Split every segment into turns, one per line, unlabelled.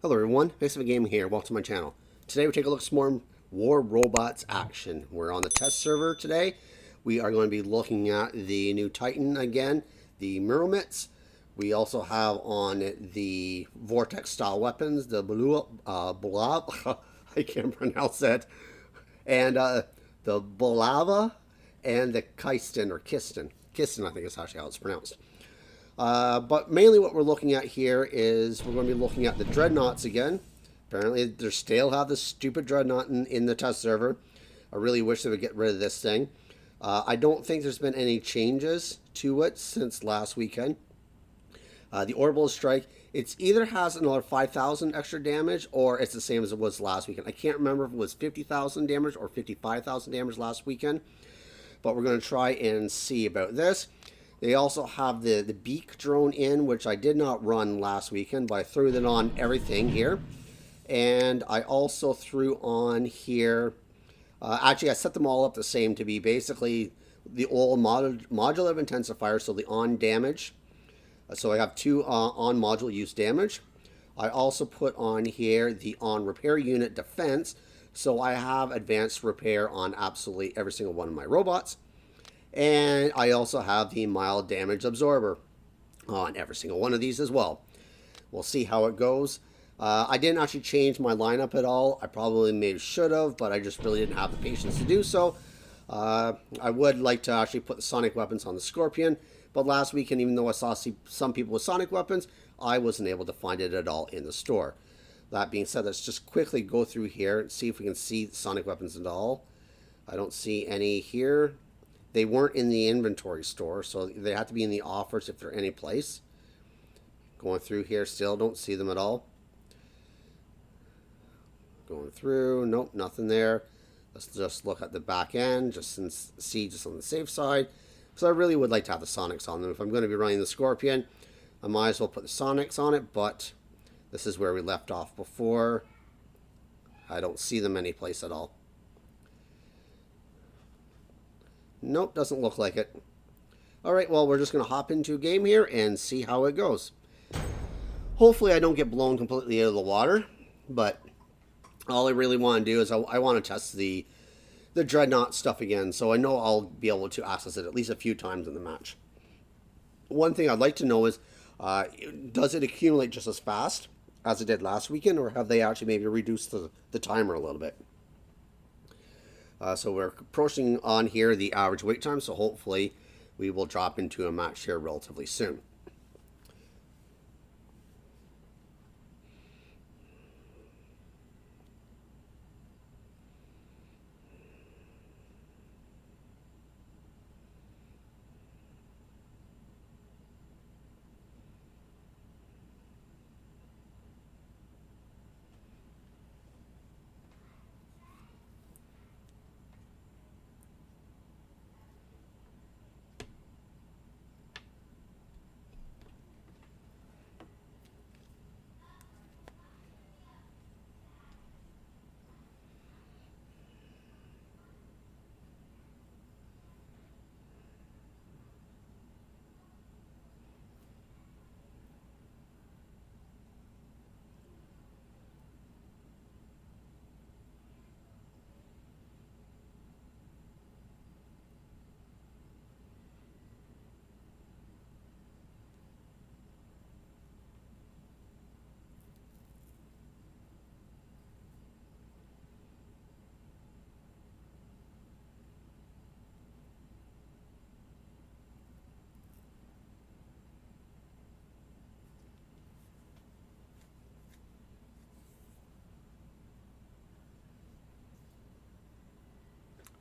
Hello everyone, Mixfant Gaming here. Welcome to my channel. Today we take a look at some more War Robots action. We're on the test server today. We are going to be looking at the new Titan again, the Muromets. We also have on the Vortex style weapons, the Bulava, I can't pronounce that, and the Bulava and the Kisten or Kisten. Kisten, I think is actually how it's pronounced. But mainly what we're looking at here is we're going to be looking at the Dreadnoughts again. Apparently they still have this stupid Dreadnought in the test server. I really wish they would get rid of this thing. I don't think there's been any changes to it since last weekend. The Orbital Strike, it's either has another 5,000 extra damage or it's the same as it was last weekend. I can't remember if it was 50,000 damage or 55,000 damage last weekend. But we're going to try and see about this. They also have the Beak drone in, which I did not run last weekend, but I threw it on everything here. And I also threw on here, actually I set them all up the same to be basically the old modular intensifier, so the on damage. So I have two on module use damage. I also put on here the on repair unit defense, so I have advanced repair on absolutely every single one of my robots. And I also have the mild damage absorber on every single one of these as well. We'll see how it goes. I didn't actually change my lineup at all. I probably maybe should have, but I just really didn't have the patience to do so. I would like to actually put the sonic weapons on the Scorpion, but last weekend, even though I saw some people with sonic weapons, I wasn't able to find it at all in the store. That being said, let's just quickly go through here and see if we can see sonic weapons at all. I don't see any here. They weren't in the inventory store, so they have to be in the offers if they're any place. Going through here still, don't see them at all. Going through, nope, nothing there. Let's just look at the back end, just on the safe side. So I really would like to have the Sonics on them. If I'm going to be running the Scorpion, I might as well put the Sonics on it, but this is where we left off before. I don't see them any place at all. Nope, doesn't look like it. Alright, well, we're just going to hop into a game here and see how it goes. Hopefully I don't get blown completely out of the water, but all I really want to do is I want to test the Dreadnought stuff again, so I know I'll be able to access it at least a few times in the match. One thing I'd like to know is, does it accumulate just as fast as it did last weekend, or have they actually maybe reduced the timer a little bit? So we're approaching on here the average wait time, so hopefully we will drop into a match here relatively soon.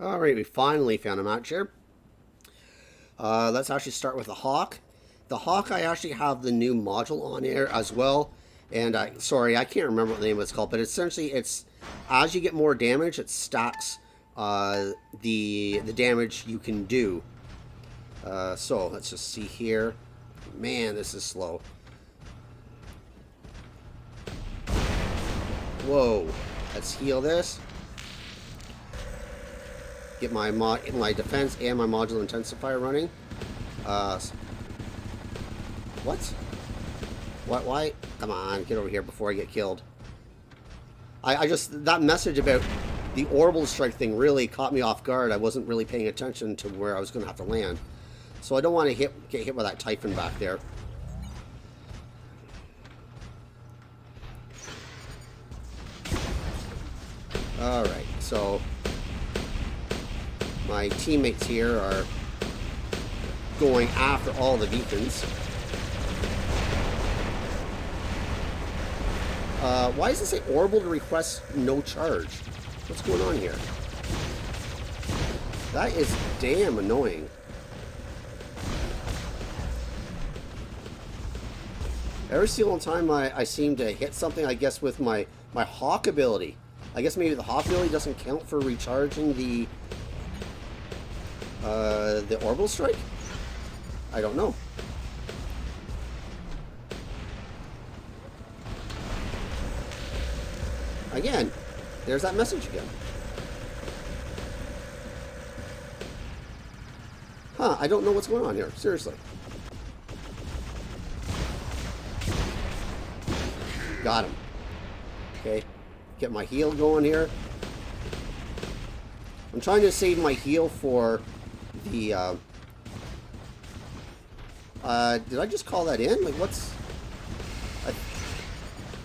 Alright, we finally found a match here. Let's actually start with the Hawk. The Hawk, I actually have the new module on here as well. And sorry, I can't remember what the name it's called, but essentially it's as you get more damage, it stacks the damage you can do. So let's just see here. Man, this is slow. Whoa, let's heal this. Get my defense and my modular intensifier running. What? Why? Come on, get over here before I get killed. I just, that message about the Orbital Strike thing really caught me off guard. I wasn't really paying attention to where I was going to have to land. So I don't want to get hit by that Typhon back there. Alright, so my teammates here are going after all the beacons. Why does it say orbital request no charge? What's going on here? That is damn annoying. Every single time I seem to hit something, I guess with my Hawk ability. I guess maybe the Hawk ability doesn't count for recharging the Orbital Strike? I don't know. Again, there's that message again. Huh, I don't know what's going on here. Seriously. Got him. Okay. Get my heal going here. I'm trying to save my heal for the... did I just call that in? Like, what's...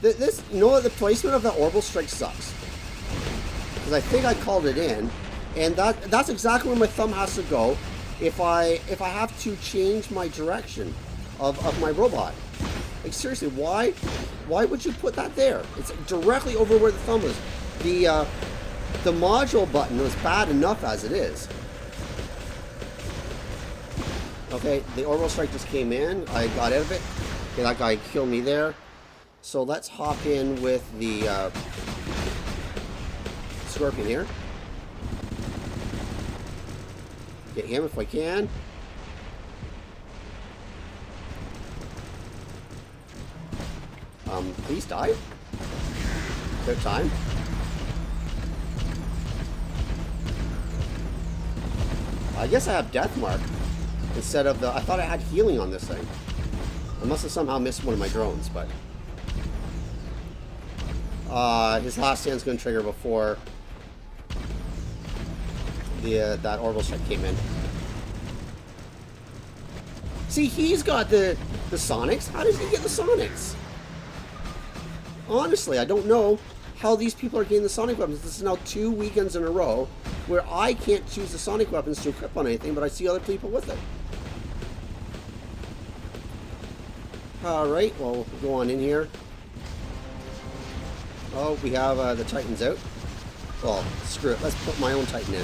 This, you know what, the placement of that Orbital Strike sucks. Because I think I called it in, and that's exactly where my thumb has to go if I have to change my direction of my robot. Like, seriously, why would you put that there? It's directly over where the thumb is. The module button was bad enough as it is. Okay, the Orbital Strike just came in. I got out of it. Okay, that guy killed me there. So let's hop in with the Scorpion here. Get him if I can. Please die. Good time. I guess I have Death Mark instead of the... I thought I had healing on this thing. I must have somehow missed one of my drones, but... his last stand's going to trigger before that Orbital Strike came in. See, he's got the Sonics. How does he get the Sonics? Honestly, I don't know how these people are getting the Sonic weapons. This is now 2 weekends in a row where I can't choose the Sonic weapons to equip on anything, but I see other people with it. Alright, well, we'll go on in here. Oh, we have the Titans out. Well, screw it. Let's put my own Titan in.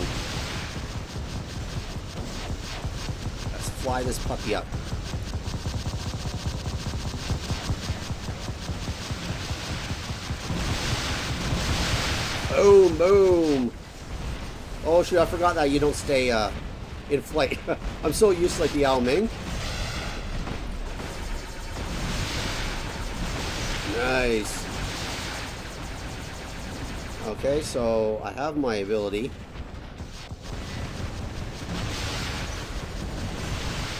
Let's fly this puppy up. Boom, boom. Oh, shoot, I forgot that you don't stay in flight. I'm so used to like the Yao Ming. Nice. Okay, so I have my ability.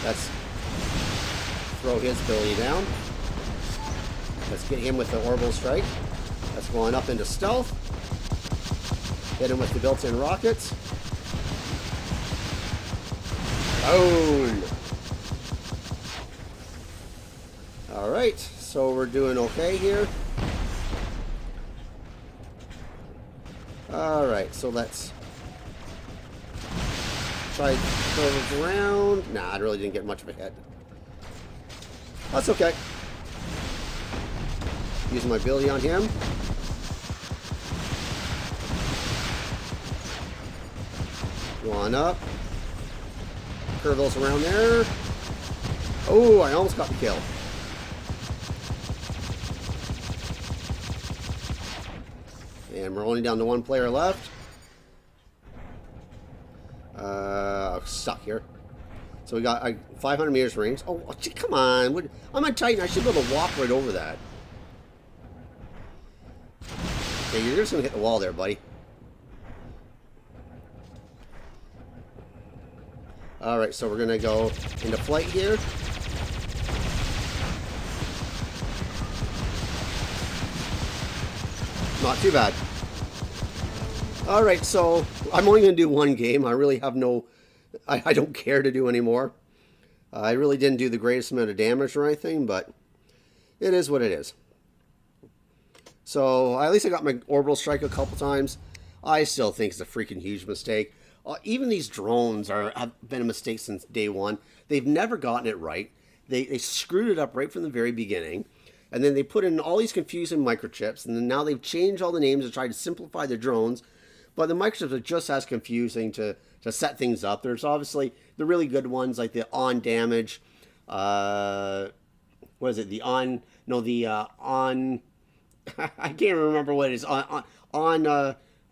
Let's throw his ability down. Let's get him with the Orbital Strike. That's going up into stealth. Hit him with the built-in rockets. Boom! Alright, so we're doing okay here. Alright, so let's try to throw this around. Nah, I really didn't get much of a hit. That's okay. Using my ability on him. Go on up. Curve those around there. Oh, I almost got the kill. And we're only down to one player left. Stuck here. So we got 500 meters range. Oh, come on. I'm a Titan. I should be able to walk right over that. Okay, you're just going to hit the wall there, buddy. Alright, so we're going to go into flight here. Not too bad. All right, so I'm only going to do one game. I really have no... I don't care to do anymore. I really didn't do the greatest amount of damage or anything, but it is what it is. So at least I got my Orbital Strike a couple times. I still think it's a freaking huge mistake. Even these drones have been a mistake since day one. They've never gotten it right. They screwed it up right from the very beginning. And then they put in all these confusing microchips. And then now they've changed all the names to try to simplify the drones. But the microchips are just as confusing to set things up. There's obviously the really good ones like the on damage. What is it? The on... No, the on... I can't remember what it is. On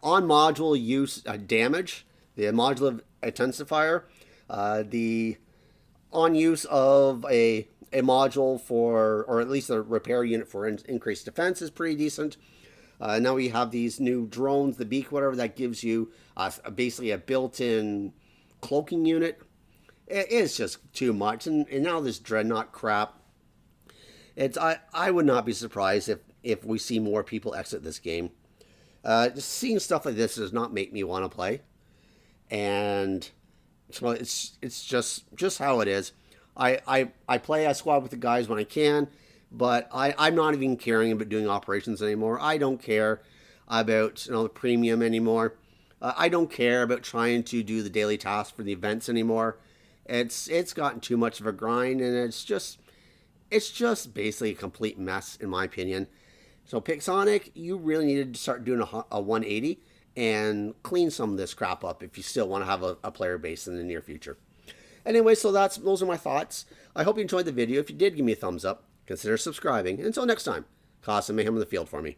module use damage. The module intensifier. The on use of a module for, or at least a repair unit for increased defense is pretty decent. Now we have these new drones, the Beak, whatever, that gives you basically a built-in cloaking unit. It's just too much. And now this Dreadnought crap. I would not be surprised if we see more people exit this game. Just seeing stuff like this does not make me want to play. And so it's just how it is. I squad with the guys when I can. But I'm not even caring about doing operations anymore. I don't care about the premium anymore. I don't care about trying to do the daily tasks for the events anymore. It's gotten too much of a grind, and it's just basically a complete mess in my opinion. So Pixonic, you really needed to start doing a 180 and clean some of this crap up if you still want to have a player base in the near future. Anyway, so those are my thoughts. I hope you enjoyed the video. If you did, give me a thumbs up. Consider subscribing. Until next time, cause some mayhem in the field for me.